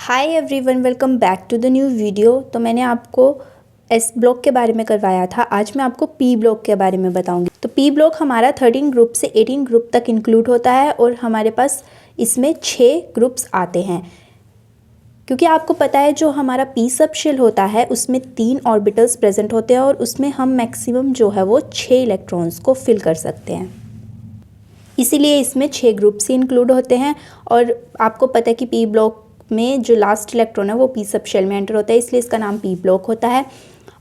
Hi everyone, welcome back to the new video. तो मैंने आपको एस ब्लॉक के बारे में करवाया था। आज मैं आपको पी ब्लॉक के बारे में बताऊंगी। तो पी ब्लॉक हमारा 13 ग्रुप से 18 ग्रुप तक इंक्लूड होता है और हमारे पास इसमें 6 ग्रुप्स आते हैं। क्योंकि आपको पता है जो हमारा पी सब शेल होता है उसमें 3 ऑर्बिटल्स प्रेजेंट होते हैं और उसमें हम मैक्सिमम जो है वो 6 इलेक्ट्रॉन्स को फिल कर सकते हैं। इसीलिए इसमें 6 ग्रुप्स ही इंक्लूड होते हैं। और आपको पता है कि पी ब्लॉक में जो लास्ट इलेक्ट्रॉन है वो पी सब शेल में एंटर होता है, इसलिए इसका नाम पी ब्लॉक होता है।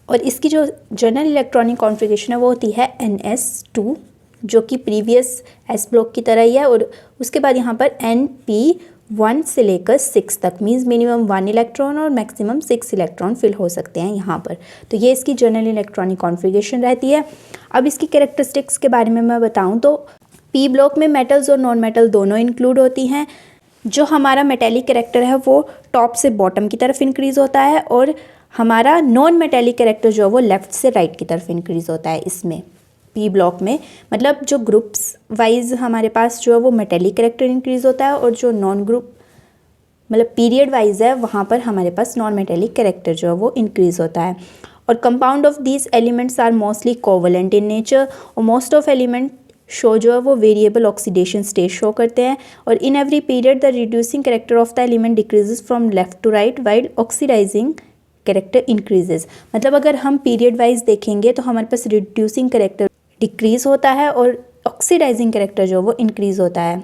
और इसकी जो जनरल इलेक्ट्रॉनिक कॉन्फ़िगरेशन है वो होती है NS2, जो कि प्रीवियस एस ब्लॉक की तरह ही है। और उसके बाद यहाँ पर NP1 से लेकर 6 तक, मीन्स मिनिमम 1 इलेक्ट्रॉन और मैक्सिमम 6 इलेक्ट्रॉन फिल हो सकते हैं यहाँ पर। तो ये इसकी जनरल इलेक्ट्रॉनिक कॉन्फ़िगरेशन रहती है। अब इसकी कैरेक्टरिस्टिक्स के बारे में मैं बताऊँ तो पी ब्लॉक में मेटल्स और नॉन मेटल दोनों इंक्लूड होती हैं। जो हमारा मेटेलिक कैरेक्टर है वो टॉप से बॉटम की तरफ इंक्रीज़ होता है और हमारा नॉन मेटेलिक कैरेक्टर जो है वो लेफ़्ट से राइट की तरफ इंक्रीज़ होता है इसमें पी ब्लॉक में। मतलब जो ग्रुप्स वाइज हमारे पास जो है वो मेटेलिक कैरेक्टर इंक्रीज़ होता है और जो नॉन ग्रुप मतलब पीरियड वाइज है वहाँ पर हमारे पास नॉन मेटेलिक कैरेक्टर जो है वो इंक्रीज़ होता है। और compound of these elements are mostly covalent in nature और मोस्ट ऑफ एलिमेंट शो जो है वो वेरिएबल ऑक्सीडेशन स्टेट शो करते हैं। और in every period the reducing character of the element decreases from left to right while oxidising character increases. मतलब अगर हम पीरियड वाइज देखेंगे तो हमारे पास रिड्यूसिंग कैरेक्टर डिक्रीज होता है और ऑक्सीडाइजिंग कैरेक्टर जो वो इंक्रीज होता है।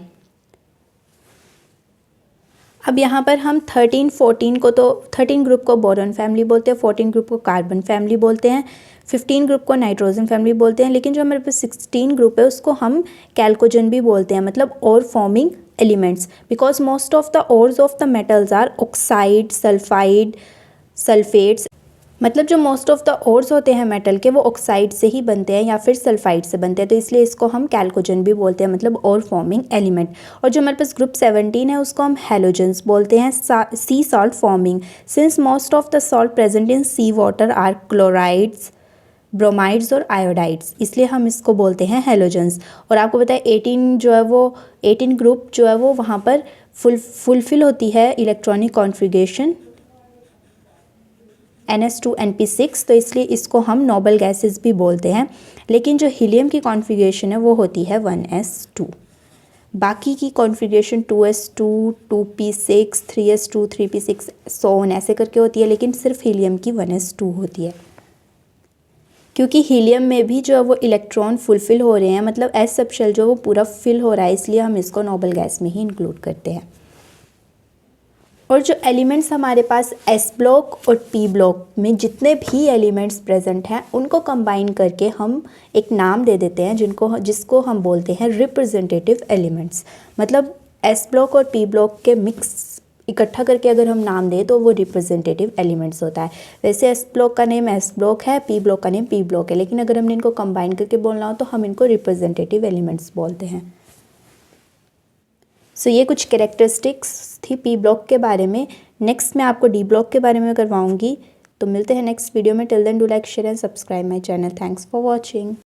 अब यहाँ पर हम 13 ग्रुप को बोरॉन फैमिली बोलते हैं, 14 ग्रुप को कार्बन फैमिली बोलते हैं, 15 ग्रुप को नाइट्रोजन फैमिली बोलते हैं। लेकिन जो हमारे पास 16 ग्रुप है उसको हम कैल्कोजन भी बोलते हैं, मतलब और forming elements, because most of the ores of the metals are oxide, sulphide, sulphates. मतलब जो मोस्ट ऑफ द ओर्स होते हैं मेटल के वो ऑक्साइड से ही बनते हैं या फिर सल्फाइड से बनते हैं, तो इसलिए इसको हम कैल्कोजन भी बोलते हैं, मतलब और फॉर्मिंग एलिमेंट। और जो हमारे पास ग्रुप 17 है उसको हम हेलोजन्स बोलते हैं, sea salt forming. Since most of the salt present in sea water are chlorides, bromides और आयोडाइड्स, इसलिए हम इसको बोलते हैं हेलोजन्स। और आपको पता है 18 ग्रुप जो है वो वहाँ पर फुलफिल होती है इलेक्ट्रॉनिक कॉन्फ़िगरेशन NS2 NP6, तो इसलिए इसको हम नोबल गैसेस भी बोलते हैं। लेकिन जो हीलियम की कॉन्फ़िगरेशन है वो होती है 1s2। बाकी की configuration 2s2, 2p6, 3s2, 3p6 so on ऐसे करके होती है, लेकिन सिर्फ हीलियम की 1s2 होती है। क्योंकि हीलियम में भी जो है वो इलेक्ट्रॉन फुलफिल हो रहे हैं, मतलब एस सब शेल जो वो पूरा फिल हो रहा है, इसलिए हम इसको नोबल गैस में ही इंक्लूड करते हैं। और जो एलिमेंट्स हमारे पास एस ब्लॉक और पी ब्लॉक में जितने भी एलिमेंट्स प्रेजेंट हैं उनको कंबाइन करके हम एक नाम दे देते हैं जिसको हम बोलते हैं रिप्रेजेंटेटिव एलिमेंट्स। मतलब एस ब्लॉक और पी ब्लॉक के मिक्स इकट्ठा करके अगर हम नाम दें तो वो रिप्रेजेंटेटिव एलिमेंट्स होता है। वैसे एस ब्लॉक का नेम एस ब्लॉक है, पी ब्लॉक का नेम पी ब्लॉक है, लेकिन अगर हमने इनको कंबाइन करके बोलना हो तो हम इनको रिप्रेजेंटेटिव एलिमेंट्स बोलते हैं। सो ये कुछ कैरेक्टरिस्टिक्स थी पी ब्लॉक के बारे में। नेक्स्ट मैं आपको डी ब्लॉक के बारे में करवाऊंगी। तो मिलते हैं नेक्स्ट वीडियो में। Till then do like, share and subscribe my channel. Thanks for watching.